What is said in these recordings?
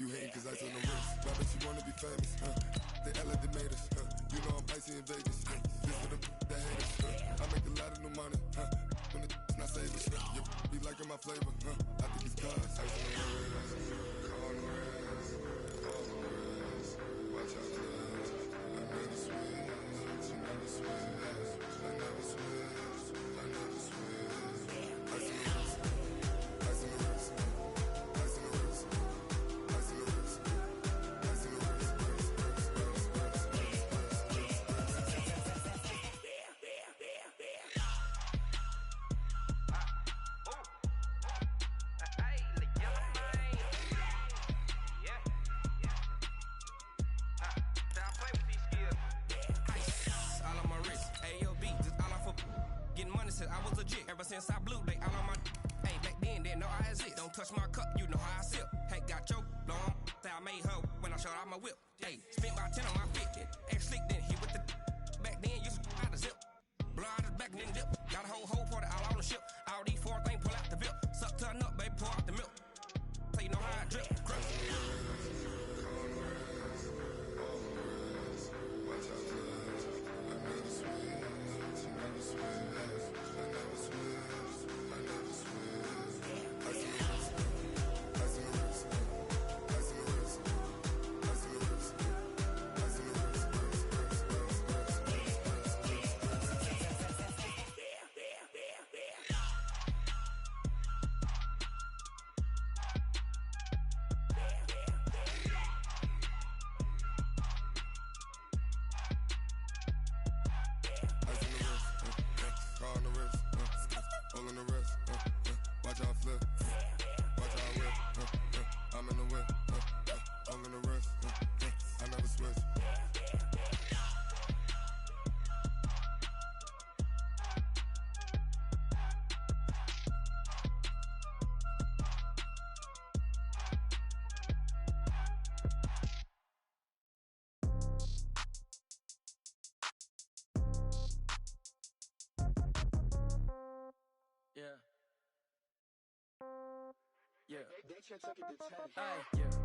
you hating cause ice on the wrist. Why bet you wanna be famous, They act like they made us, You know I'm icy in Vegas, This for the that hate us, I make a lot of new money, When the not saving, You be liking my flavor, I think it's cause ice on the wrist, on the wrist, on the wrist. Watch out for this. I never switch, I never switch, I never switch, I never switch. Ice on the wrist, ice on the wrist, ice on the wrist, ice on the wrist, ice on the wrist, I was legit ever since I blew. They all on my hey back then didn't know I exist. Don't touch my cup, you know how I sip. Hey, got your long. Say I made her when I showed out my whip. Hey, spent my 10 on my fit. Ex slick then he with the back then used to out the zip. Blow out his back and then dip. Got a whole party all on the ship. All these 4 things pull out the VIP. Suck turn up, baby, pour out the milk. So you know how I drip. Crunch. Yeah. Yeah.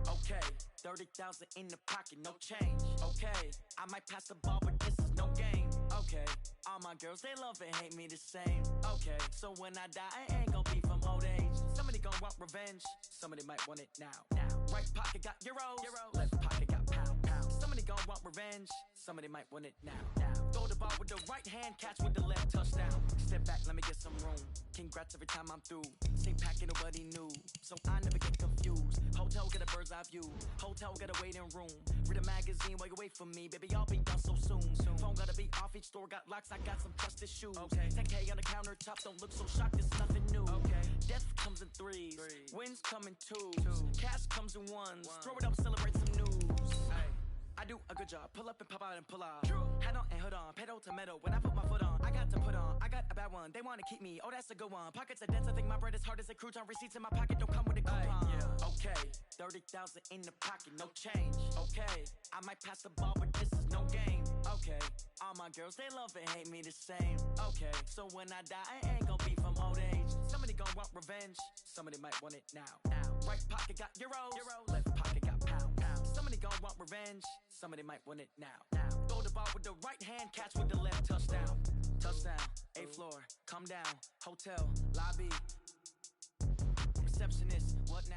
Okay. 30,000 in the pocket, no change. Okay. I might pass the ball, but this is no game. Okay. All my girls, they love and hate me the same. Okay. So when I die, I ain't gon' be from old age. Somebody gon' want revenge. Somebody might want it now. Right pocket got euros. Left pocket got pound. Somebody gon' want revenge. Somebody might want it now. Throw the ball with the right hand, catch with the left, touchdown. Step back, let me get some room. Congrats every time I'm through. Same packet, nobody knew. So I never get confused. Hotel get a bird's eye view. Hotel get a waiting room. Read a magazine while you wait for me. Baby, I'll be done so soon. Phone gotta be off, each store got locks. I got some trusted shoes. 10K on the countertop, don't look so shocked, it's nothing new. Death comes in threes. Wins come in twos. Cash comes in ones. Throw it up, celebrate some news. I do a good job, pull up and pop out and pull out. Head on and hood on, pedal to metal. When I put my foot on, I got to put on. I got a bad one, they wanna keep me. Oh, that's a good one. Pockets are dense, I think my bread is hard as a crouton. Receipts in my pocket don't come with a coupon. Okay, 30,000 in the pocket, no change. Okay, I might pass the ball, but this is no game. Okay, all my girls, they love and hate me the same. Okay, so when I die, I ain't gon' be from old age. Somebody gon' want revenge. Somebody might want it now. Right pocket got euros. Left pocket got pound. Somebody gon' want revenge. Somebody might want it now. Throw the ball with the right hand, catch with the left, touchdown. Touchdown, 8th floor, come down. Hotel, lobby. Receptionist, what now?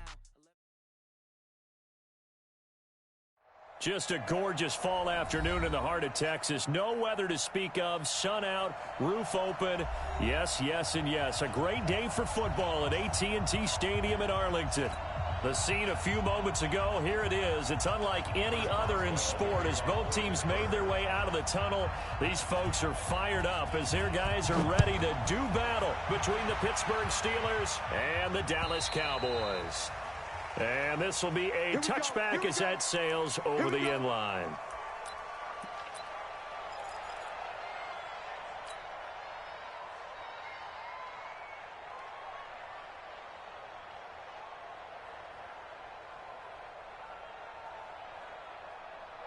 Just a gorgeous fall afternoon in the heart of Texas. No weather to speak of. Sun out, roof open. Yes, yes, and yes. A great day for football at AT&T Stadium in Arlington. The scene a few moments ago, here it is. It's unlike any other in sport as both teams made their way out of the tunnel. These folks are fired up as their guys are ready to do battle between the Pittsburgh Steelers and the Dallas Cowboys. And this will be a touchback as that sails over the end line.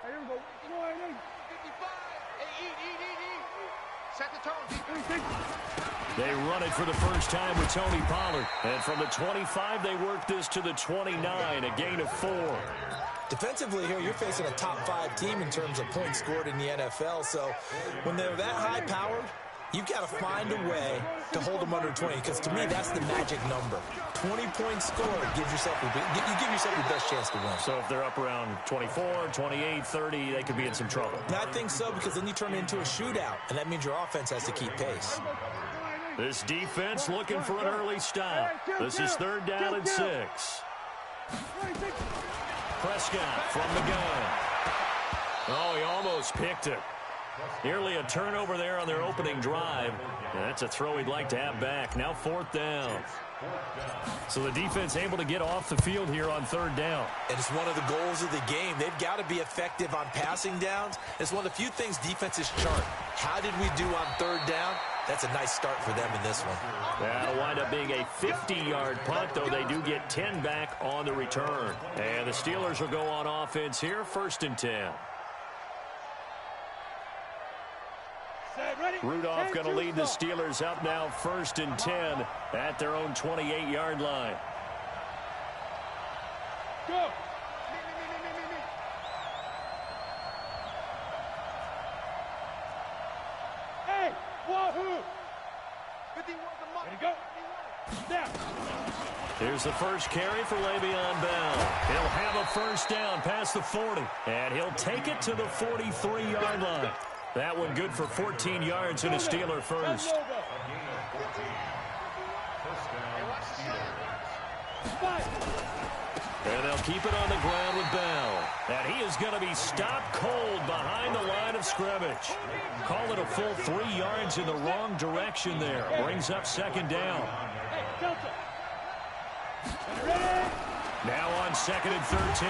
Here we go. 55. Set the tone. They run it for the first time with Tony Pollard. And from the 25, they work this to the 29, a gain of 4. Defensively here, you're facing a top 5 team in terms of points scored in the NFL. So when they're that high-powered, you've got to find a way to hold them under 20, because to me, that's the magic number. 20 points scored gives yourself you give yourself your best chance to win. So if they're up around 24, 28, 30, they could be in some trouble. I think so, because then you turn it into a shootout, and that means your offense has to keep pace. This defense looking for an early stop. This is 3rd down and 6. Prescott from the gun. Oh, he almost picked it. Nearly a turnover there on their opening drive. And that's a throw he'd like to have back. Now 4th down. So the defense able to get off the field here on 3rd down. And it's one of the goals of the game. They've got to be effective on passing downs. It's one of the few things defenses chart. How did we do on 3rd down? That's a nice start for them in this one. That'll wind up being a 50-yard punt, though they do get 10 back on the return. And the Steelers will go on offense here, 1st and 10. Rudolph going to lead the Steelers up now 1st and 10 at their own 28-yard line. Go. Hey, wahoo! 51 the go. Down. Here's the first carry for Le'Veon Bell. He'll have a 1st down past the 40, and he'll take it to the 43-yard line. That one good for 14 yards and a Steeler first. And they'll keep it on the ground with Bell. And he is going to be stopped cold behind the line of scrimmage. Call it a full 3 yards in the wrong direction there. Brings up 2nd down. Now on 2nd and 13.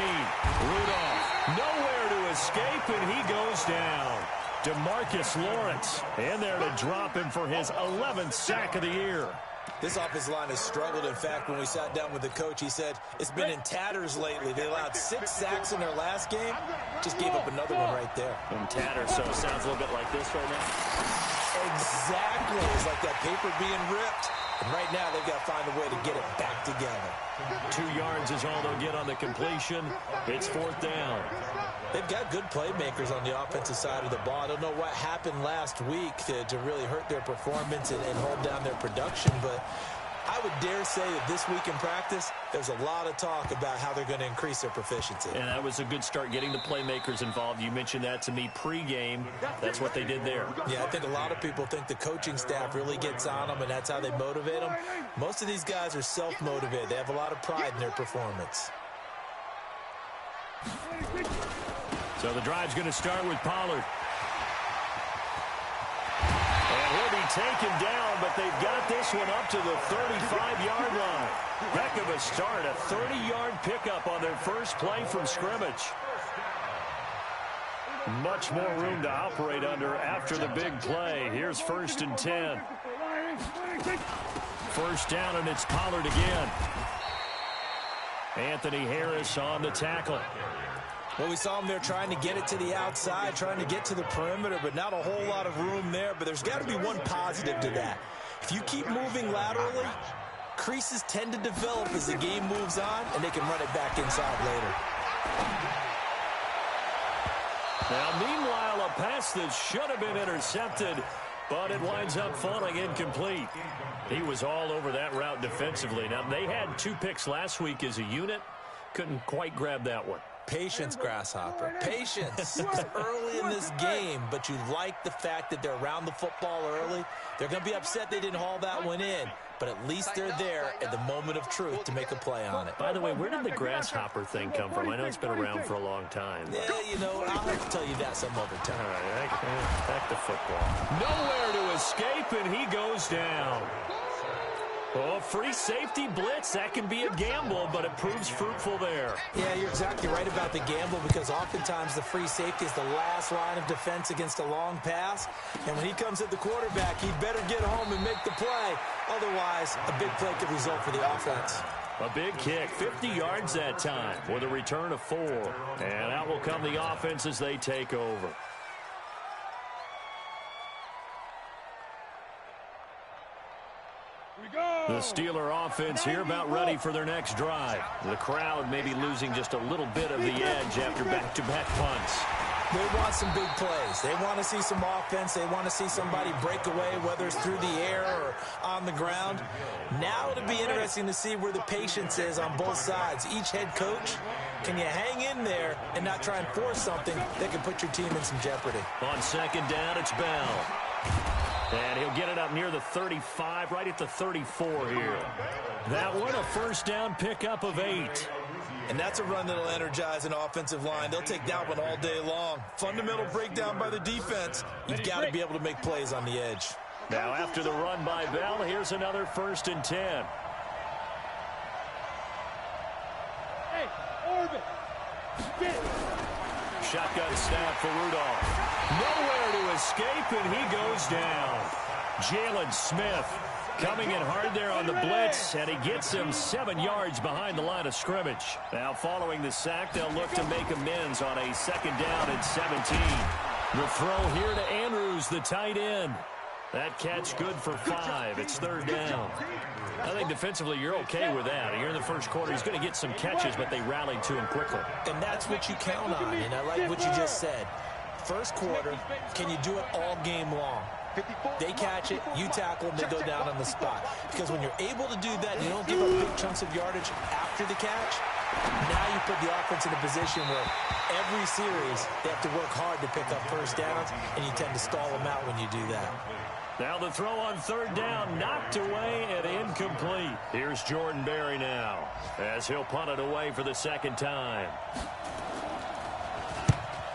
Rudolph nowhere to escape, and he goes down. DeMarcus Lawrence in there to drop him for his 11th sack of the year. This offensive line has struggled. In fact, when we sat down with the coach, he said it's been in tatters lately. They allowed 6 sacks in their last game. Just gave up another one right there. In tatters, so it sounds a little bit like this right now. Exactly. It's like that paper being ripped. And right now, they've got to find a way to get it back together. 2 yards is all they'll get on the completion. It's 4th down. They've got good playmakers on the offensive side of the ball. I don't know what happened last week to really hurt their performance and hold down their production, but I would dare say that this week in practice, there's a lot of talk about how they're going to increase their proficiency. And that was a good start, getting the playmakers involved. You mentioned that to me pregame. That's what they did there. Yeah, I think a lot of people think the coaching staff really gets on them, and that's how they motivate them. Most of these guys are self-motivated. They have a lot of pride in their performance. So the drive's going to start with Pollard. And he'll be taken down, but they've got this one up to the 35-yard line. Heck of a start, a 30-yard pickup on their first play from scrimmage. Much more room to operate under after the big play. Here's 1st and 10. 1st down, and it's Pollard again. Anthony Harris on the tackle. Well, we saw him there trying to get it to the outside, trying to get to the perimeter, but not a whole lot of room there. But there's got to be one positive to that. If you keep moving laterally, creases tend to develop as the game moves on, and they can run it back inside later. Now, meanwhile, a pass that should have been intercepted, but it winds up falling incomplete. He was all over that route defensively. Now, they had 2 picks last week as a unit. Couldn't quite grab that one. Patience, Grasshopper. Patience. It's early in this game, but you like the fact that they're around the football early. They're going to be upset they didn't haul that one in, but at least they're there at the moment of truth to make a play on it. By the way, where did the grasshopper thing come from? I know it's been around for a long time. Yeah, you know, I'll have to tell you that some other time. All right, back to football. Nowhere to escape, and he goes down. Oh, free safety blitz. That can be a gamble, but it proves fruitful there. Yeah, you're exactly right about the gamble, because oftentimes the free safety is the last line of defense against a long pass. And when he comes at the quarterback, he better get home and make the play. Otherwise, a big play could result for the offense. A big kick, 50 yards that time with a return of 4. And out will come the offense as they take over. Here we go. The Steeler offense here about ready for their next drive. The crowd may be losing just a little bit of the edge after back-to-back punts. They want some big plays. They want to see some offense. They want to see somebody break away, whether it's through the air or on the ground. Now it'll be interesting to see where the patience is on both sides. Each head coach, can you hang in there and not try and force something that can put your team in some jeopardy? On second down, it's Bell. And he'll get it up near the 35, right at the 34 here. That one, a first down pickup of 8. And that's a run that'll energize an offensive line. They'll take that one all day long. Fundamental breakdown by the defense. You've got to be able to make plays on the edge. Now after the run by Bell, here's another 1st and 10. Hey, Orbit. Get it. Shotgun snap for Rudolph. Nowhere to escape, and he goes down. Jalen Smith coming in hard there on the blitz, and he gets him 7 yards behind the line of scrimmage. Now following the sack, they'll look to make amends on a 2nd down and 17. The throw here to Andrews, the tight end. That catch good for 5. It's 3rd down. I think defensively you're okay with that. Here in the first quarter, he's going to get some catches, but they rallied to him quickly. And that's what you count on, and I like what you just said. First quarter, can you do it all game long? They catch it, you tackle them, they go down on the spot. Because when you're able to do that, you don't give up big chunks of yardage after the catch, now you put the offense in a position where every series they have to work hard to pick up first downs, and you tend to stall them out when you do that. Now the throw on 3rd down, knocked away and incomplete. Here's Jordan Berry now, as he'll punt it away for the 2nd time.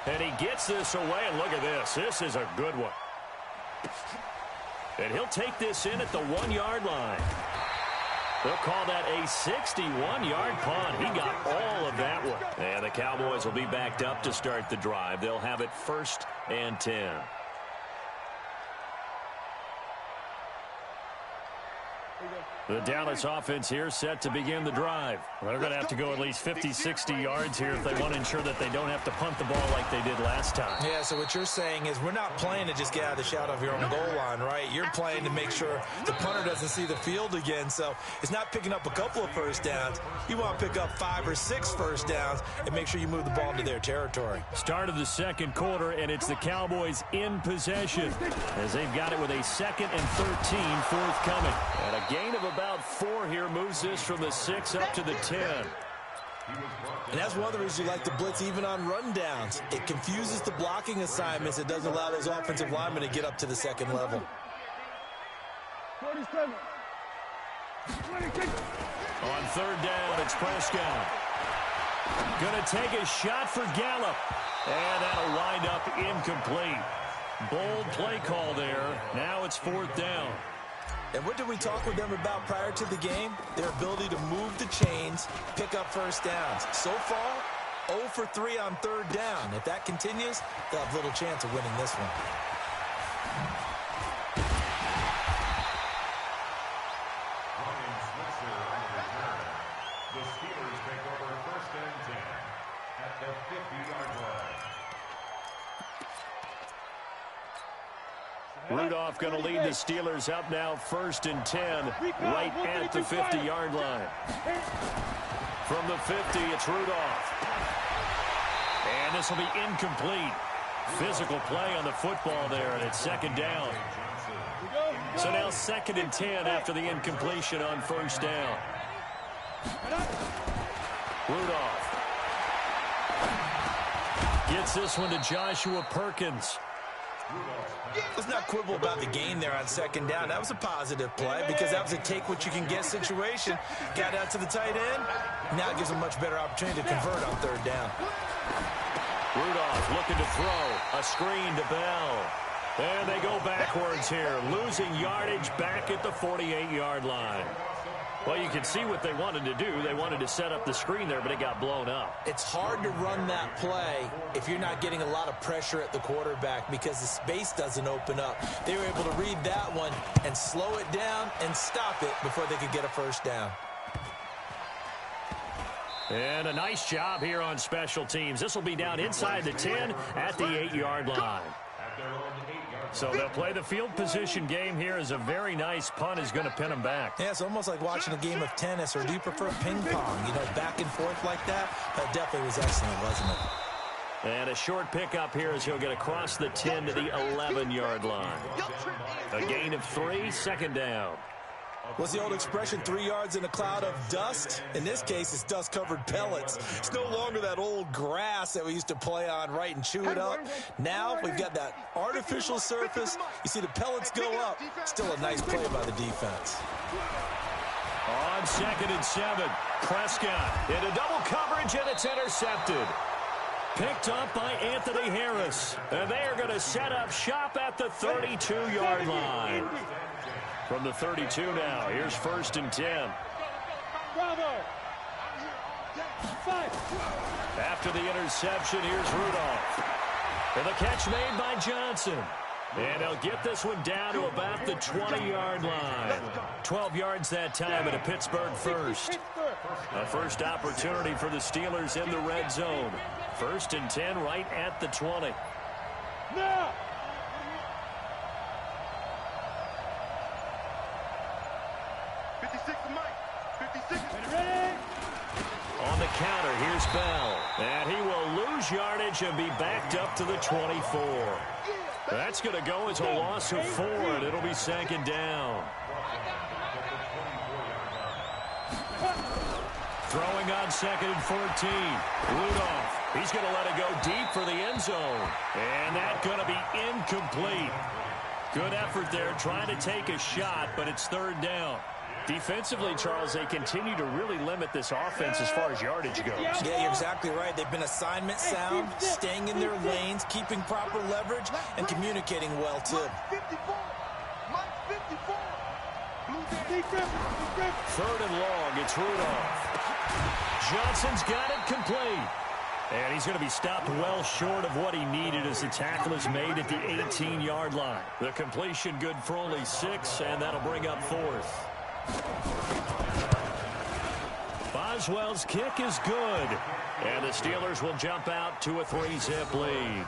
And he gets this away, and look at this. This is a good one. And he'll take this in at the 1-yard line. They'll call that a 61-yard punt. He got all of that one. And the Cowboys will be backed up to start the drive. They'll have it 1st and 10. The Dallas offense here set to begin the drive. Well, they're going to have to go at least 50, 60 yards here if they want to ensure that they don't have to punt the ball like they did last time. Yeah, so what you're saying is we're not playing to just get out of the shadow of your own goal line, right? You're playing to make sure the punter doesn't see the field again. So it's not picking up a couple of first downs. You want to pick up 5 or 6 first downs and make sure you move the ball into their territory. Start of the 2nd quarter, and it's the Cowboys in possession as they've got it with a 2nd and 13 forthcoming. And a gain of about 4 here moves this from the 6 up to the 10. And that's one of the reasons you like to blitz even on rundowns. It confuses the blocking assignments. It doesn't allow those offensive linemen to get up to the 2nd level. 47. 26. On 3rd down, it's Prescott. Going to take a shot for Gallup. And that'll wind up incomplete. Bold play call there. Now it's 4th down. And what did we talk with them about prior to the game? Their ability to move the chains, pick up first downs. So far, 0 for 3 on 3rd down. If that continues, they'll have little chance of winning this one. The Steelers take over 1st and 10 at the 50-yard line. Rudolph going to lead the Steelers up now 1st and 10 right at the 50-yard line. From the 50, it's Rudolph. And this will be incomplete. Physical play on the football there, and it's 2nd down. So now 2nd and 10 after the incompletion on 1st down. Rudolph gets this one to Joshua Perkins. Let's not quibble about the gain there on 2nd down. That was a positive play because that was a take-what-you-can-get situation. Got out to the tight end. Now it gives them a much better opportunity to convert on 3rd down. Rudolph looking to throw. A screen to Bell. And they go backwards here, losing yardage back at the 48-yard line. Well, you can see what they wanted to do. They wanted to set up the screen there, but it got blown up. It's hard to run that play if you're not getting a lot of pressure at the quarterback because the space doesn't open up. They were able to read that one and slow it down and stop it before they could get a first down. And a nice job here on special teams. This will be down inside the 10 at the 8-yard line. At their own 8-yard So they'll play the field position game here as a very nice punt is going to pin them back. Yeah, it's almost like watching a game of tennis, or do you prefer ping pong? You know, back and forth like that? That definitely was excellent, wasn't it? And a short pickup here as he'll get across the 10 to the 11-yard line. A gain of 3, second down. What's the old expression, 3 yards in a cloud of dust? In this case, it's dust-covered pellets. It's no longer that old grass that we used to play on, right, and chew it up. Now we've got that artificial surface. You see the pellets go up. Still a nice play by the defense. On 2nd and 7, Prescott into double coverage, and it's intercepted. Picked up by Anthony Harris. And they are going to set up shop at the 32-yard line. From the 32 now, here's 1st and 10. Bravo. 5. After the interception, here's Rudolph. And the catch made by Johnson. And he'll get this one down to about the 20-yard line. 12 yards that time at a Pittsburgh first. A first opportunity for the Steelers in the red zone. 1st and 10 right at the 20. Now. On the counter, here's Bell. And he will lose yardage and be backed up to the 24. That's going to go as a loss of 4, and it'll be 2nd down. Throwing on 2nd and 14. Rudolph. He's going to let it go deep for the end zone. And that's going to be incomplete. Good effort there trying to take a shot, but it's 3rd down. Defensively, Charles, they continue to really limit this offense as far as yardage goes. Yeah, you're exactly right. They've been assignment sound, staying in their lanes, keeping proper leverage, and communicating well, too. 3rd and long, it's Rudolph. Johnson's got it complete. And he's going to be stopped well short of what he needed as the tackle is made at the 18-yard line. The completion good for only 6, and that'll bring up 4th. Boswell's kick is good. And the Steelers will jump out to a 3-zip lead.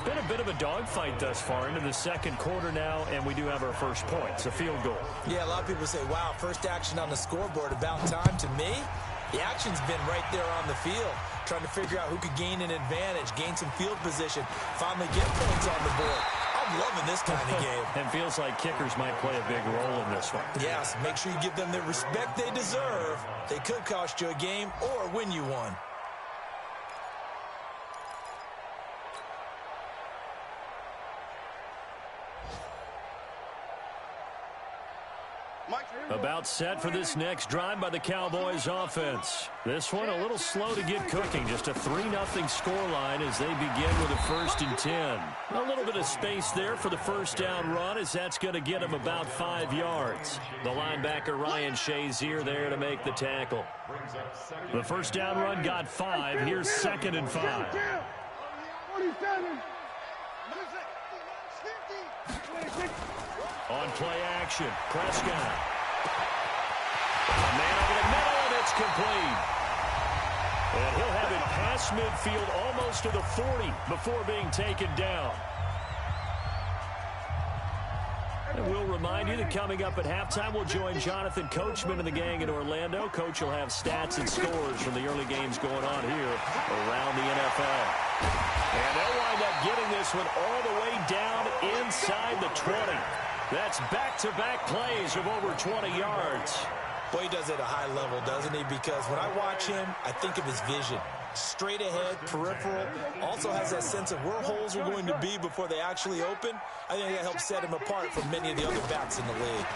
Been a bit of a dogfight thus far into the 2nd quarter now, and we do have our first point. It's a field goal. Yeah, a lot of people say, wow, first action on the scoreboard, about time. To me, the action's been right there on the field, trying to figure out who could gain an advantage, gain some field position, finally get points on the board. I'm loving this kind of game. And feels like kickers might play a big role in this one. Yes, make sure you give them the respect they deserve. They could cost you a game or win you one. About set for this next drive by the Cowboys offense. This one a little slow to get cooking. Just a 3-0 scoreline as they begin with a 1st and 10. A little bit of space there for the first down run as that's going to get him about 5 yards. The linebacker Ryan Shazier there to make the tackle. The first down run got 5. Here's 2nd and 5. 47. On play action, Prescott. A man over the middle, and it's complete. And he'll have it past midfield almost to the 40 before being taken down. And we'll remind you that coming up at halftime, we'll join Jonathan Coachman and the gang in Orlando. Coach will have stats and scores from the early games going on here around the NFL. And they'll wind up getting this one all the way down inside the 20. That's back-to-back plays of over 20 yards. Boy, he does it at a high level, doesn't he? Because when I watch him, I think of his vision. Straight ahead, peripheral, also has that sense of where holes are going to be before they actually open. I think that helps set him apart from many of the other backs in the league.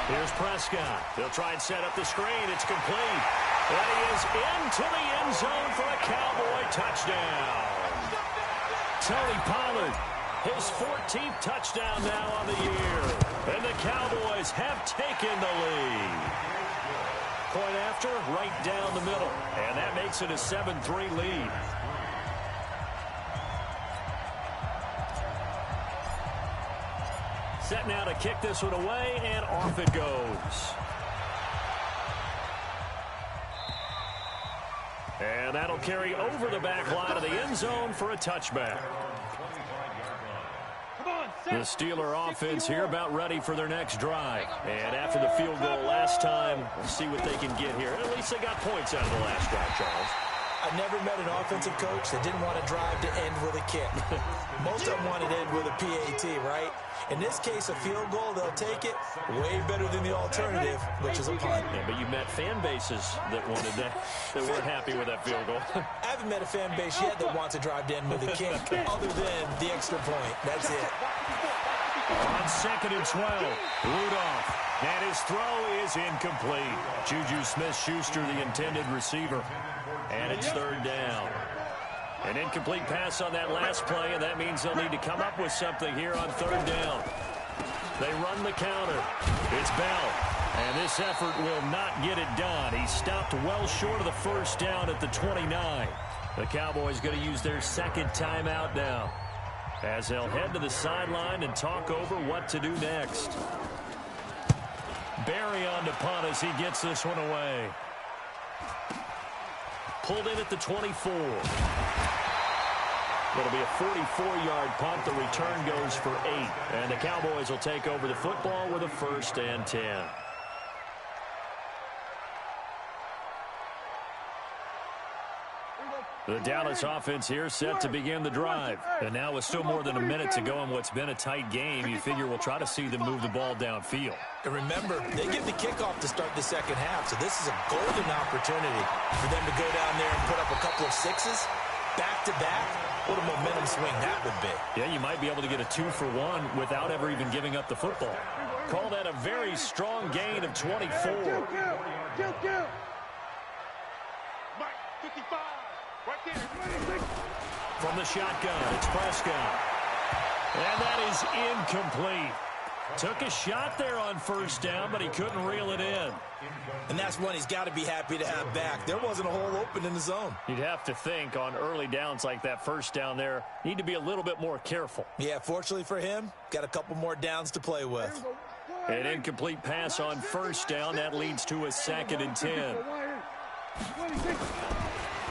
Here's Prescott. They'll try and set up the screen. It's complete. And he is into the end zone for a Cowboy touchdown. Tony Pollard, his 14th touchdown now on the year. And the Cowboys have taken the lead. Point after, right down the middle. And that makes it a 7-3 lead. Set now to kick this one away, and off it goes. And that'll carry over the back line of the end zone for a touchback. The Steeler offense here about ready for their next drive. And after the field goal last time, we'll see what they can get here. At least they got points out of the last drive, Charles. I never met an offensive coach that didn't want to drive to end with a kick. Most of them wanted to end with a PAT, right? In this case, a field goal, they'll take it way better than the alternative, which is a punt. Yeah, but you met fan bases that wanted that, that weren't happy with that field goal. I haven't met a fan base yet that wants to drive to end with a kick, other than the extra point. That's it. On 2nd and 12, Rudolph. And his throw is incomplete. Juju Smith-Schuster, the intended receiver. And it's 3rd down. An incomplete pass on that last play, and that means they'll need to come up with something here on 3rd down. They run the counter. It's Bell. And this effort will not get it done. He stopped well short of the 1st down at the 29. The Cowboys going to use their 2nd timeout now, as they'll head to the sideline and talk over what to do next. Barry on to punt as he gets this one away. Pulled in at the 24. It'll be a 44-yard punt. The return goes for 8. And the Cowboys will take over the football with a 1st and 10. The Dallas offense here set to begin the drive. And now with still more than a minute to go in what's been a tight game, you figure we'll try to see them move the ball downfield. And remember, they get the kickoff to start the 2nd half, so this is a golden opportunity for them to go down there and put up a couple of 6s back-to-back. What a momentum swing that would be. Yeah, you might be able to get a 2-for-1 without ever even giving up the football. Call that a very strong gain of 24. Kill. Mike, 55. Right there. From the shotgun, it's Prescott. And that is incomplete. Took a shot there on 1st down, but he couldn't reel it in. And that's one he's got to be happy to have back. There wasn't a hole open in the zone. You'd have to think on early downs like that 1st down there, need to be a little bit more careful. Yeah, fortunately for him, got a couple more downs to play with. An incomplete pass on 1st down. That leads to a 2nd and 10.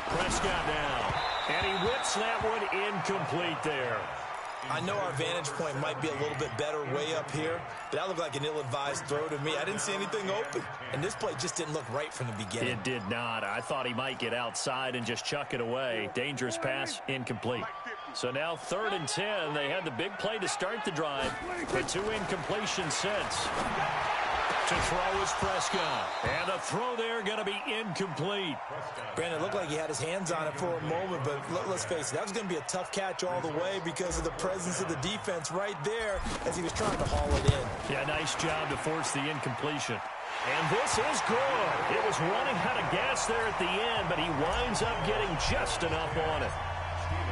Prescott now. And he whips that one incomplete there. I know our vantage point might be a little bit better way up here, but that looked like an ill-advised throw to me. I didn't see anything open, and this play just didn't look right from the beginning. It did not. I thought he might get outside and just chuck it away. Dangerous pass, incomplete. So now 3rd and 10. They had the big play to start the drive, but 2 incompletions since. To throw is Prescott. And a throw there going to be incomplete. Brandon, it looked like he had his hands on it for a moment, but let's face it, that was going to be a tough catch all the way because of the presence of the defense right there as he was trying to haul it in. Yeah, nice job to force the incompletion. And this is good. It was running out of gas there at the end, but he winds up getting just enough on it.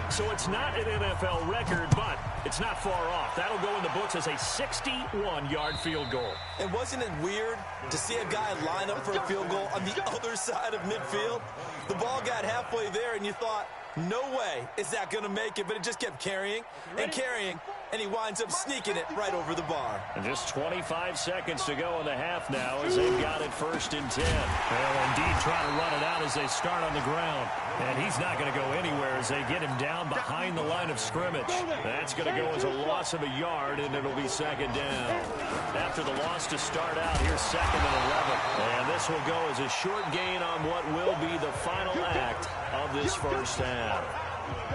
So it's not an NFL record, but it's not far off. That'll go in the books as a 61-yard field goal. And wasn't it weird to see a guy line up for a field goal on the other side of midfield? The ball got halfway there, and you thought, no way is that going to make it, but it just kept carrying and carrying, and he winds up sneaking it right over the bar. And just 25 seconds to go in the half now as they've got it 1st and 10. They'll indeed try to run it out as they start on the ground. And he's not going to go anywhere as they get him down behind the line of scrimmage. That's going to go as a loss of a yard, and it'll be 2nd down. After the loss to start out, here's 2nd and 11. And this will go as a short gain on what will be the final act of this 1st half.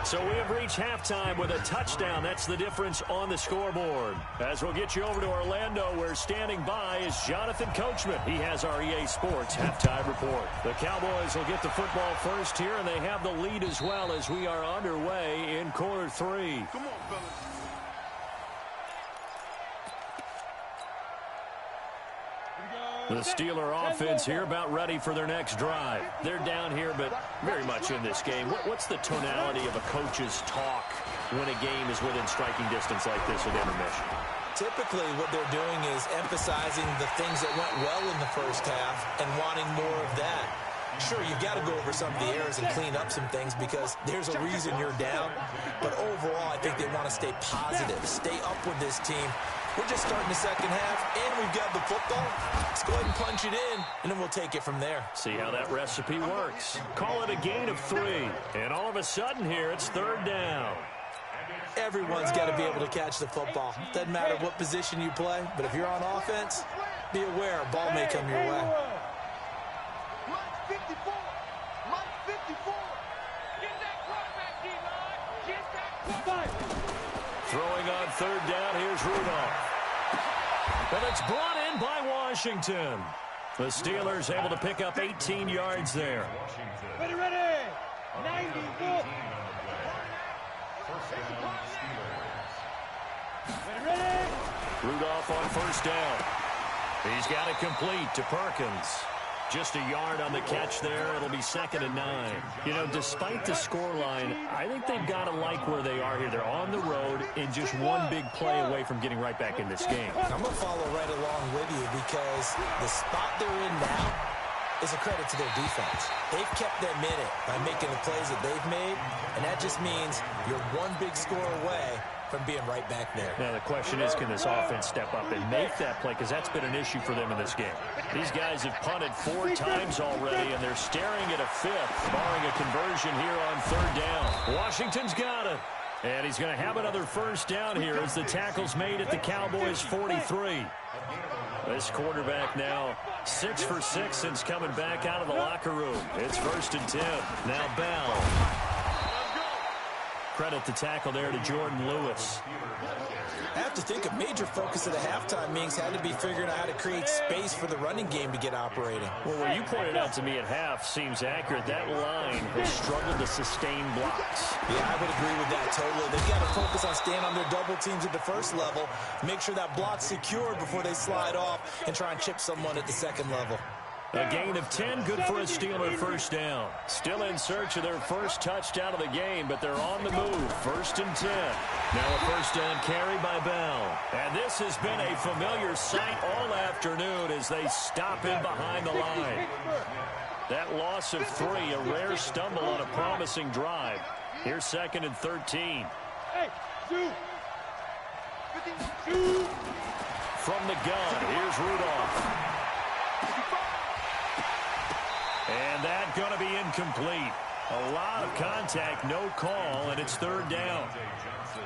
So we have reached halftime with a touchdown. That's the difference on the scoreboard. As we'll get you over to Orlando, where standing by is Jonathan Coachman. He has our EA Sports halftime report. The Cowboys will get the football first here, and they have the lead as well as we are underway in quarter 3. Come on, fellas. The Steeler offense here about ready for their next drive. They're down here, but very much in this game. What's the tonality of a coach's talk when a game is within striking distance like this at intermission? Typically, what they're doing is emphasizing the things that went well in the 1st half and wanting more of that. Sure, you've got to go over some of the errors and clean up some things because there's a reason you're down. But overall, I think they want to stay positive, stay up with this team. We're just starting the 2nd half, and we've got the football. Let's go ahead and punch it in, and then we'll take it from there. See how that recipe works. Call it a gain of 3. And all of a sudden here, it's 3rd down. Everyone's got to be able to catch the football. Doesn't matter what position you play, but if you're on offense, be aware a ball may come your way. Mike 54. Mike 54. Get that quarterback, D-line. Get that quarterback. Throwing on third down, here's Rudolph. And it's brought in by Washington. The Steelers able to pick up 18 yards there. Ready, ready. 94. Ready. Rudolph on first down. He's got it complete to Perkins. Just a yard on the catch there. It'll be 2nd and 9. You know, despite the scoreline, I think they've got to like where they are here. They're on the road and just one big play away from getting right back in this game. I'm going to follow right along with you because the spot they're in now is a credit to their defense. They've kept them in it by making the plays that they've made, and that just means you're one big score away from being right back there. Now, the question is, can this offense step up and make that play? Because that's been an issue for them in this game. These guys have punted 4 times already, and they're staring at a 5th, barring a conversion here on third down. Washington's got it. And he's going to have another first down here as the tackle's made at the Cowboys' 43. This quarterback now 6 for 6 since coming back out of the locker room. It's 1st and 10. Now Bell. Credit the tackle there to Jordan Lewis. I have to think a major focus of the halftime meetings had to be figuring out how to create space for the running game to get operating. Well, what you pointed out to me at half seems accurate. That line has struggled to sustain blocks. Yeah, I would agree with that totally. They've got to focus on staying on their double teams at the first level, make sure that block's secured before they slide off and try and chip someone at the second level. A gain of 10, good for a Steeler first down. Still in search of their first touchdown of the game, but they're on the move. 1st and 10. Now a first down carry by Bell. And this has been a familiar sight all afternoon as they stop him behind the line. That loss of 3, a rare stumble on a promising drive. Here's 2nd and 13. Hey, shoot. From the gun, here's Rudolph. And that's going to be incomplete. A lot of contact, no call, and it's 3rd down.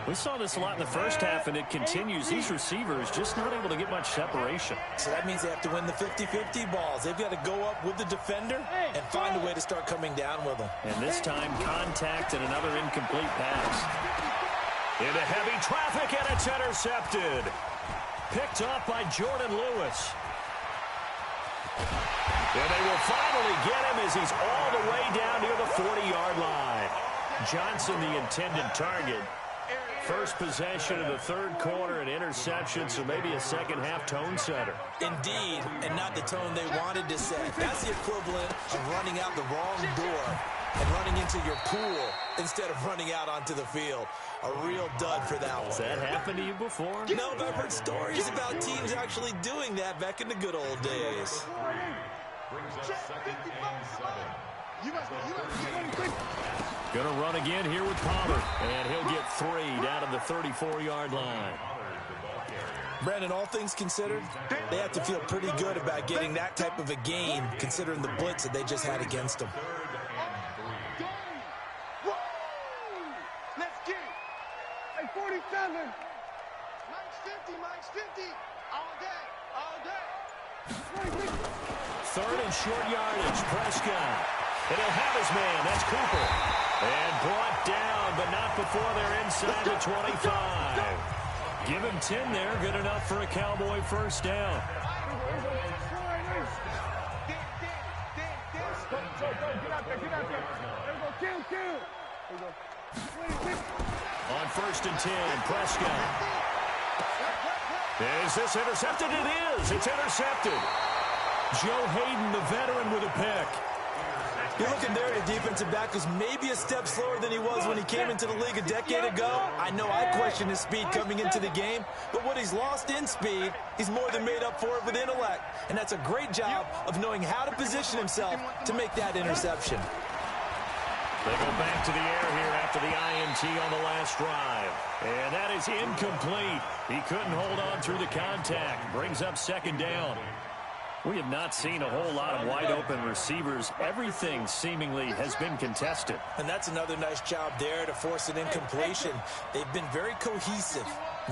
We saw this a lot in the first half, and it continues. These receivers just not able to get much separation. So that means they have to win the 50-50 balls. They've got to go up with the defender and find a way to start coming down with them. And this time, contact and another incomplete pass. Into heavy traffic, and it's intercepted. Picked up by Jordan Lewis. And they will finally get him as he's all the way down near the 40-yard line. Johnson, the intended target. First possession of the 3rd quarter, an interception, so maybe a second-half tone setter. Indeed, and not the tone they wanted to set. That's the equivalent of running out the wrong door and running into your pool instead of running out onto the field. A real dud for that one. Has that happened to you before? No, but I've heard stories about teams actually doing that back in the good old days. Brings up 2nd and 7. Going to run again here with Pollard. And he'll get 3 down to the 34-yard line. Brandon, all things considered, they have to feel pretty good about getting that type of a game, considering the blitz that they just had against them. Let's get it. Hey, 47. Mike's 50, Mike's 50. All day, all day. 3rd and short yardage, Prescott. And he'll have his man, that's Cooper. And brought down, but not before they're inside the 25. Give him 10 there, good enough for a Cowboy first down. Get out there, get out there. There we go, kill. There we go. On 1st and 10, Prescott. Is this intercepted? It is. It's intercepted. Joe Hayden, the veteran, with a pick. You're looking there at a defensive back who's maybe a step slower than he was when he came into the league a decade ago. I know I questioned his speed coming into the game, but what he's lost in speed, he's more than made up for it with intellect. And that's a great job of knowing how to position himself to make that interception. They go back to the air here after the INT on the last drive. And that is incomplete. He couldn't hold on through the contact. Brings up 2nd down. We have not seen a whole lot of wide-open receivers. Everything seemingly has been contested. And that's another nice job there to force an incompletion. They've been very cohesive,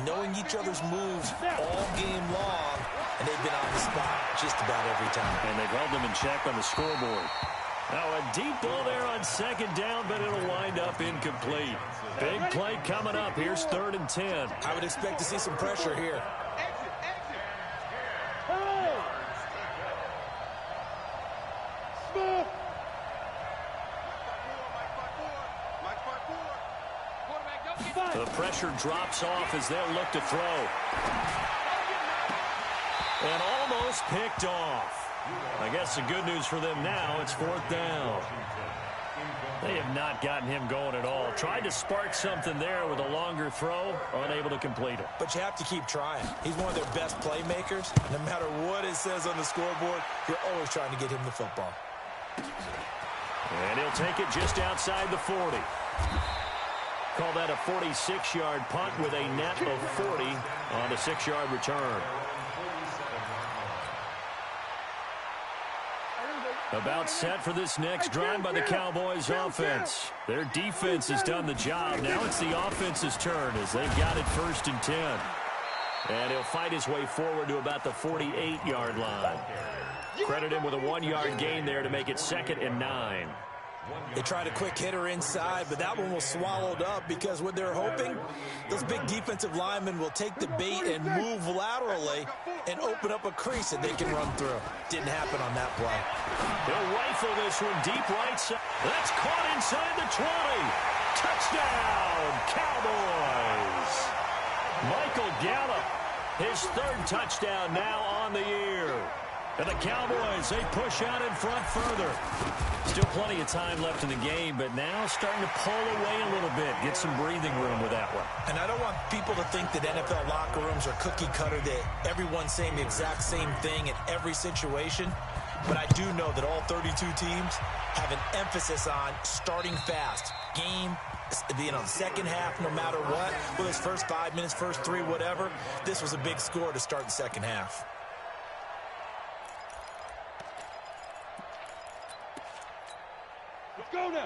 knowing each other's moves all game long, and they've been on the spot just about every time. And they've held them in check on the scoreboard. Now a deep ball there on second down, but it'll wind up incomplete. Big play coming up. Here's 3rd and 10. I would expect to see some pressure here. The pressure drops off as they'll look to throw. And almost picked off. I guess the good news for them now, it's 4th down. They have not gotten him going at all. Tried to spark something there with a longer throw, unable to complete it. But you have to keep trying. He's one of their best playmakers. No matter what it says on the scoreboard, you're always trying to get him the football. And he'll take it just outside the 40. Call that a 46-yard punt with a net of 40 on a 6-yard return. About set for this next drive by the Cowboys offense. Their defense has done the job. Now it's the offense's turn as they've got it 1st and 10. And he'll fight his way forward to about the 48-yard line. Credit him with a 1-yard gain there to make it 2nd and 9. They tried a quick hitter inside, but that one was swallowed up because what they're hoping, those big defensive linemen will take the bait and move laterally and open up a crease that they can run through. Didn't happen on that play. They'll rifle this one deep right side. That's caught inside the 20. Touchdown, Cowboys. Michael Gallup, his 3rd touchdown now on the year. And the Cowboys, they push out in front further. Still plenty of time left in the game, but now starting to pull away a little bit. Get some breathing room with that one. And I don't want people to think that NFL locker rooms are cookie cutter, that everyone's saying the exact same thing in every situation. But I do know that all 32 teams have an emphasis on starting fast. Game, being on the second half, no matter what. Whether it's first 5 minutes, first 3, whatever. This was a big score to start the second half.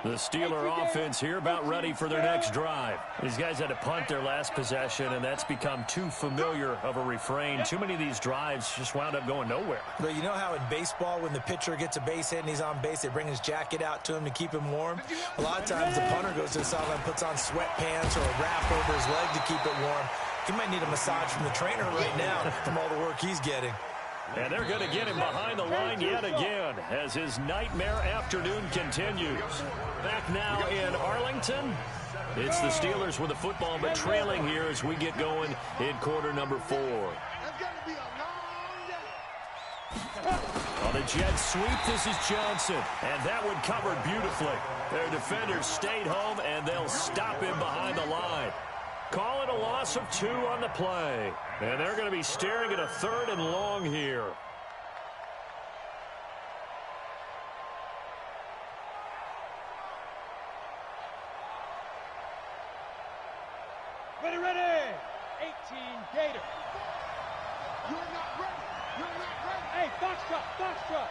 The Steeler offense here about ready for their next drive. These guys had to punt their last possession, and that's become too familiar of a refrain. Too many of these drives just wound up going nowhere. But you know how in baseball, when the pitcher gets a base hit and he's on base, they bring his jacket out to him to keep him warm? A lot of times the punter goes to the sideline, puts on sweatpants or a wrap over his leg to keep it warm. He might need a massage from the trainer right now from all the work he's getting. And they're going to get him behind the line yet again as his nightmare afternoon continues. Back now in Arlington. It's the Steelers with the football, but trailing here as we get going in quarter number 4. On the jet sweep, this is Johnson. And that one covered beautifully. Their defenders stayed home, and they'll stop him behind the line. Call it a loss of 2 on the play. And they're going to be staring at a 3rd and long here. Ready, ready. 18 Gator. You're not ready. You're not ready. Hey, Foxtrot.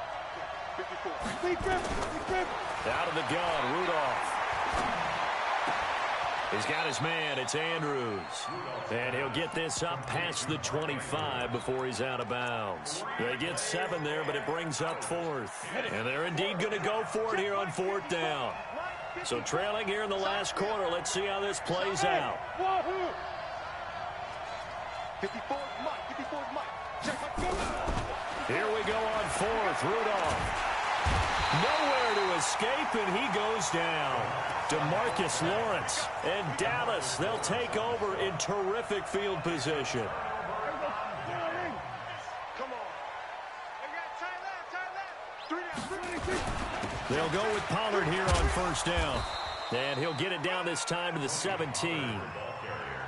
54. Lee Griffin. Out of the gun, Rudolph. He's got his man. It's Andrews. And he'll get this up past the 25 before he's out of bounds. They get 7 there, but it brings up 4th. And they're indeed going to go for it here on 4th down. So trailing here in the last quarter. Let's see how this plays out. 54 Mike. Here we go on 4th. Rudolph. Nowhere to escape, and he goes down. DeMarcus Lawrence and Dallas, they'll take over in terrific field position. Come on. They'll go with Pollard here on 1st down. And he'll get it down this time to the 17.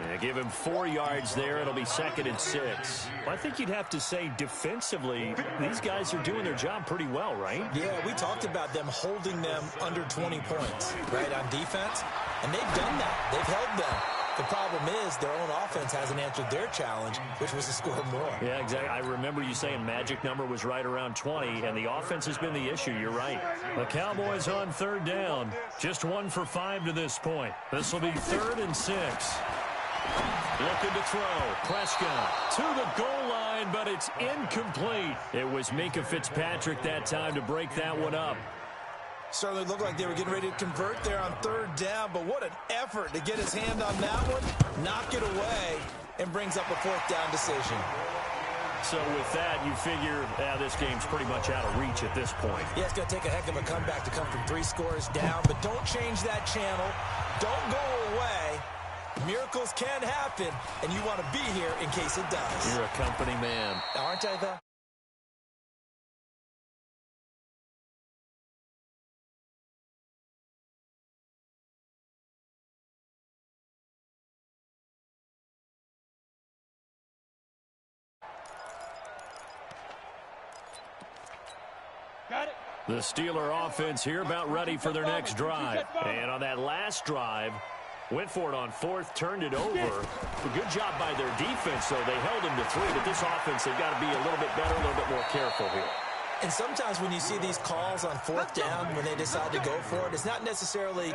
And give him 4 yards there. It'll be 2nd and 6. Well, I think you'd have to say defensively, these guys are doing their job pretty well, right? Yeah, we talked about them holding them under 20 points, right, on defense. And they've done that. They've held them. The problem is their own offense hasn't answered their challenge, which was to score more. Yeah, exactly. I remember you saying magic number was right around 20, and the offense has been the issue. You're right. The Cowboys on third down. Just 1 for 5 to this point. This will be 3rd and 6. Looking to throw. Prescott to the goal line, but it's incomplete. It was Minkah Fitzpatrick that time to break that one up. Certainly looked like they were getting ready to convert there on 3rd down, but what an effort to get his hand on that one, knock it away, and brings up a 4th down decision. So with that, you figure this game's pretty much out of reach at this point. Yeah, it's going to take a heck of a comeback to come from 3 scores down, but don't change that channel. Don't go away. Miracles can happen, and you want to be here in case it does. You're a company man. Aren't I, though? The Steeler offense here about ready for their next drive. And on that last drive, went for it on 4th, turned it over. A good job by their defense, though. They held them to 3, but this offense, they've got to be a little bit better, a little bit more careful here. And sometimes when you see these calls on 4th down, when they decide to go for it, it's not necessarily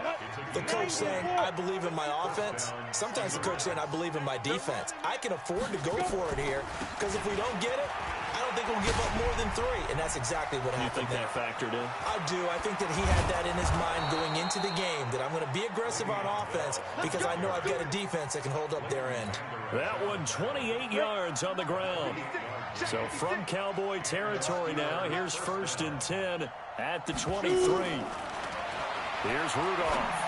the coach saying, I believe in my offense. Sometimes the coach saying, I believe in my defense. I can afford to go for it here, because if we don't get it, I don't think we'll give up more than 3, and that's exactly what happened there. You think that factored in? I do. I think that he had that in his mind going into the game, that I'm going to be aggressive on offense because I know I've got a defense that can hold up their end. That one 28 yards on the ground. So from Cowboy territory now, here's 1st and 10 at the 23. Here's Rudolph.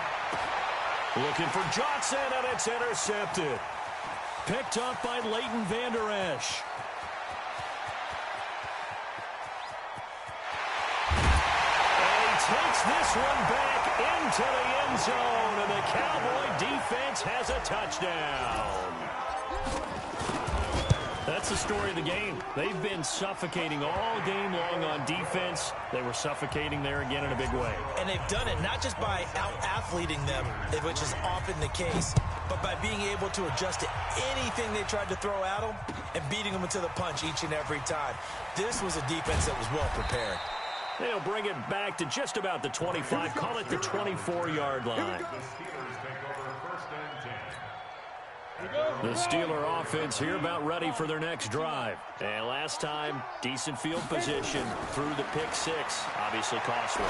Looking for Johnson, and it's intercepted. Picked up by Leighton Vander Esch. Takes this one back into the end zone, and the Cowboy defense has a touchdown. That's the story of the game. They've been suffocating all game long on defense. They were suffocating there again in a big way. And they've done it not just by out-athleting them, which is often the case, but by being able to adjust to anything they tried to throw at them and beating them to the punch each and every time. This was a defense that was well prepared. They'll bring it back to just about the 25, call it the 24-yard line. The Steeler offense here about ready for their next drive. And last time, decent field position through the pick 6. Obviously costly.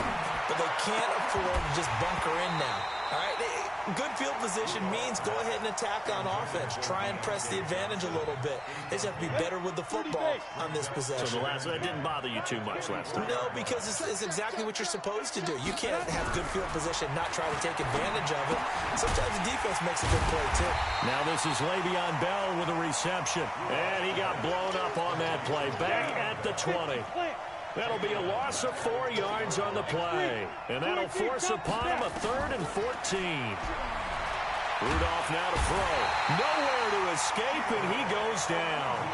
But they can't afford to just bunker in now. All right? Good field position means go ahead and attack on offense. Try and press the advantage a little bit. They just have to be better with the football on this possession. So that didn't bother you too much last time? No, because it's exactly what you're supposed to do. You can't have good field position, not try to take advantage of it. Sometimes the defense makes a good play, too. Now this is Le'Veon Bell with a reception. And he got blown up on that play. Back at the 20. That'll be a loss of 4 yards on the play. And that'll force upon him a 3rd and 14. Rudolph now to throw. Nowhere to escape, and he goes down.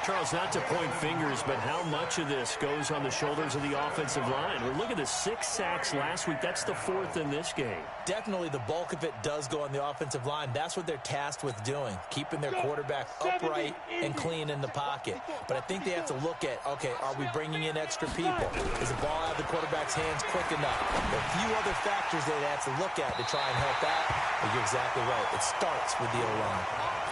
Charles, not to point fingers, but how much of this goes on the shoulders of the offensive line? Well, look at the 6 sacks last week. That's the 4th in this game. Definitely the bulk of it does go on the offensive line. That's what they're tasked with doing, keeping their quarterback upright and clean in the pocket. But I think they have to look at, okay, are we bringing in extra people? Is the ball out of the quarterback's hands quick enough? There are a few other factors they have to look at to try and help out. But you're exactly right. It starts with the O-line.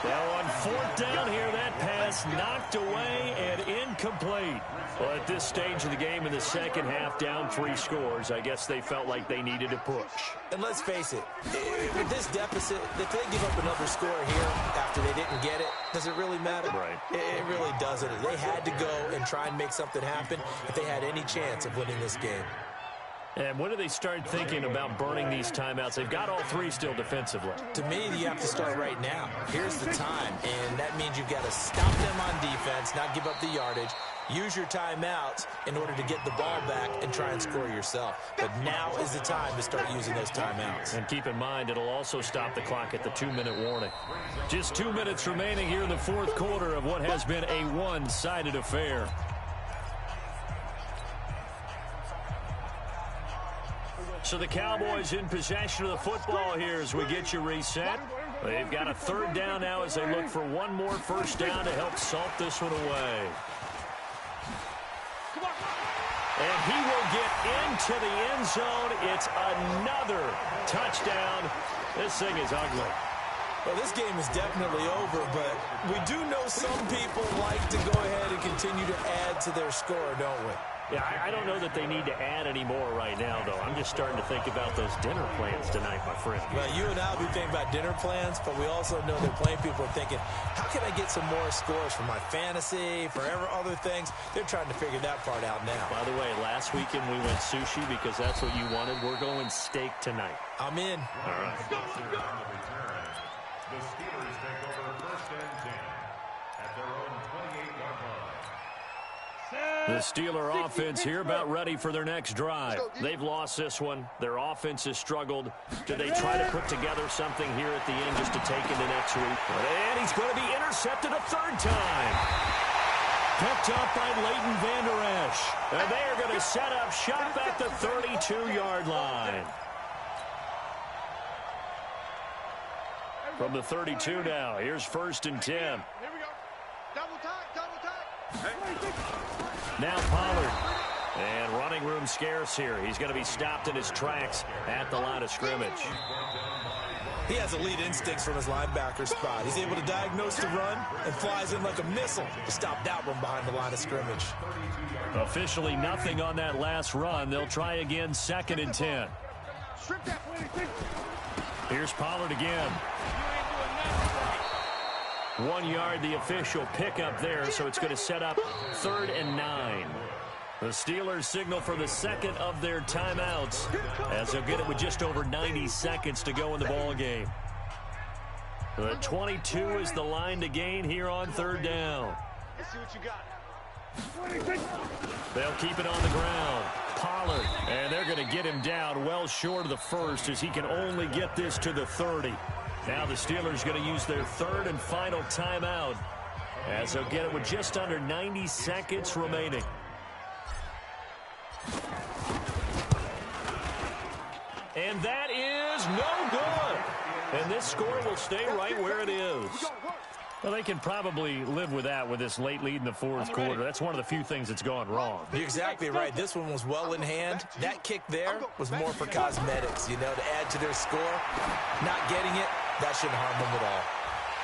Now on 4th down here, that pass knocked away and incomplete. Well, at this stage of the game in the second half, down 3 scores, I guess they felt like they needed to push. And let's face it, with this deficit, if they give up another score here after they didn't get it, does it really matter? Right. It really doesn't. They had to go and try and make something happen if they had any chance of winning this game. And when do they start thinking about burning these timeouts? They've got all 3 still defensively. To me, you have to start right now. Here's the time, and that means you've got to stop them on defense, not give up the yardage, use your timeouts in order to get the ball back and try and score yourself. But now is the time to start using those timeouts. And keep in mind, it'll also stop the clock at the 2-minute warning. Just 2 minutes remaining here in the 4th quarter of what has been a one-sided affair. So the Cowboys in possession of the football here as we get you reset. They've got a third down now as they look for one more first down to help salt this one away. And he will get into the end zone. It's another touchdown. This thing is ugly. Well, this game is definitely over, but we do know some people like to go ahead and continue to add to their score, don't we? Yeah, I don't know that they need to add any more right now, though. I'm just starting to think about those dinner plans tonight, my friend. Well, you and I will be thinking about dinner plans, but we also know that playing people are thinking, how can I get some more scores for my fantasy, for other things? They're trying to figure that part out now. By the way, last weekend we went sushi because that's what you wanted. We're going steak tonight. I'm in. All right. The Steelers take over first and 10 at their own 28-yard line. The Steeler offense here about ready for their next drive. They've lost this one. Their offense has struggled. Do they try to put together something here at the end just to take into next week? And he's going to be intercepted a third time. Picked up by Leighton Vander Esch. And they are going to set up shop at the 32-yard line. From the 32 now, here's first and 10. Here we go. Double time. Now Pollard. And running room scarce here. He's going to be stopped in his tracks at the line of scrimmage. He has elite instincts from his linebacker spot. He's able to diagnose the run and flies in like a missile to stop that one behind the line of scrimmage. Officially nothing on that last run. They'll try again, second and 10. Here's Pollard again. 1 yard, the official pickup there, so it's going to set up third and 9. The Steelers signal for the second of their timeouts as they'll get it with just over 90 seconds to go in the ball game. The 22 is the line to gain here on third down. Let's see what you got. They'll keep it on the ground. Pollard, and they're going to get him down well short of the first as he can only get this to the 30. Now the Steelers going to use their third and final timeout as they'll get it with just under 90 seconds remaining. And that is no good. And this score will stay right where it is. Well, they can probably live with that with this late lead in the fourth quarter. That's one of the few things that's gone wrong. You're exactly right. This one was well in hand. That kick there was more for cosmetics, to add to their score. Not getting it, that shouldn't harm them at all.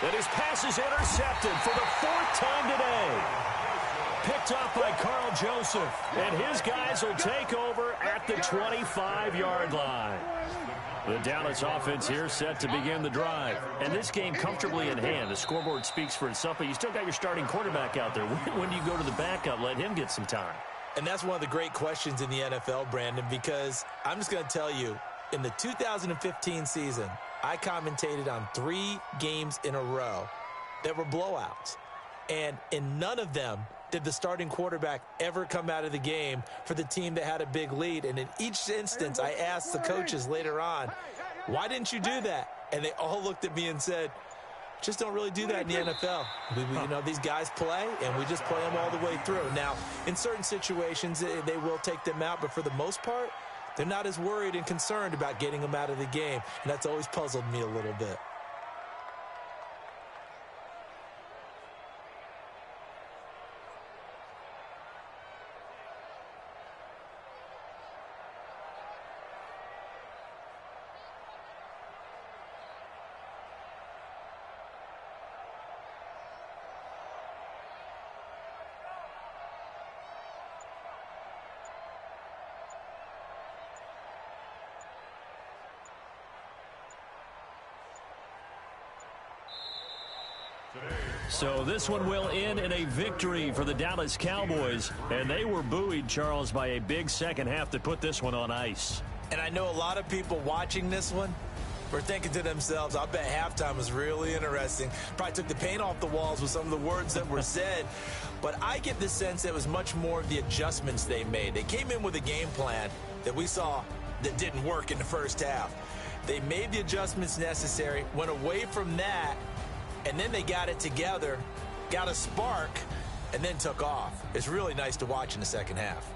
And his pass is intercepted for the fourth time today. Picked up by Carl Joseph. And his guys will take over at the 25-yard line. The Dallas offense here set to begin the drive. And this game comfortably in hand. The scoreboard speaks for itself, but you still got your starting quarterback out there. When do you go to the backup? Let him get some time. And that's one of the great questions in the NFL, Brandon, because I'm just going to tell you, in the 2015 season, I commentated on 3 games in a row that were blowouts. And in none of them did the starting quarterback ever come out of the game for the team that had a big lead. And in each instance, I asked the coaches later on, why didn't you do that? And they all looked at me and said, just don't really do that in the NFL. These guys play, and we just play them all the way through. Now, in certain situations, they will take them out, but for the most part, they're not as worried and concerned about getting them out of the game. And that's always puzzled me a little bit. So this one will end in a victory for the Dallas Cowboys. And they were buoyed, Charles, by a big second half to put this one on ice. And I know a lot of people watching this one were thinking to themselves, I bet halftime was really interesting. Probably took the paint off the walls with some of the words that were said. But I get the sense it was much more of the adjustments they made. They came in with a game plan that we saw that didn't work in the first half. They made the adjustments necessary, went away from that, and then they got it together, got a spark, and then took off. It's really nice to watch in the second half.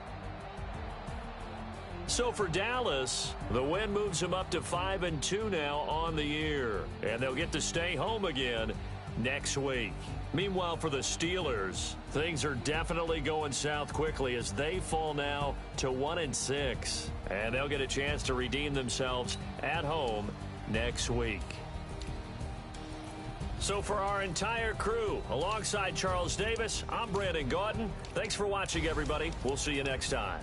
So for Dallas, the win moves them up to 5-2 now on the year. And they'll get to stay home again next week. Meanwhile, for the Steelers, things are definitely going south quickly as they fall now to 1-6. And they'll get a chance to redeem themselves at home next week. So for our entire crew, alongside Charles Davis, I'm Brandon Gaudin. Thanks for watching, everybody. We'll see you next time.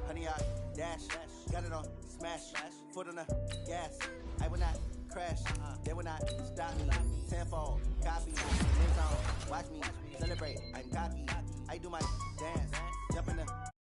Honey, I dash, got it on smash, foot on the gas. I will not crash, they will not stop me. Tenfold, copy, hands on, watch me celebrate. I'm cocky, I do my dance, jump in the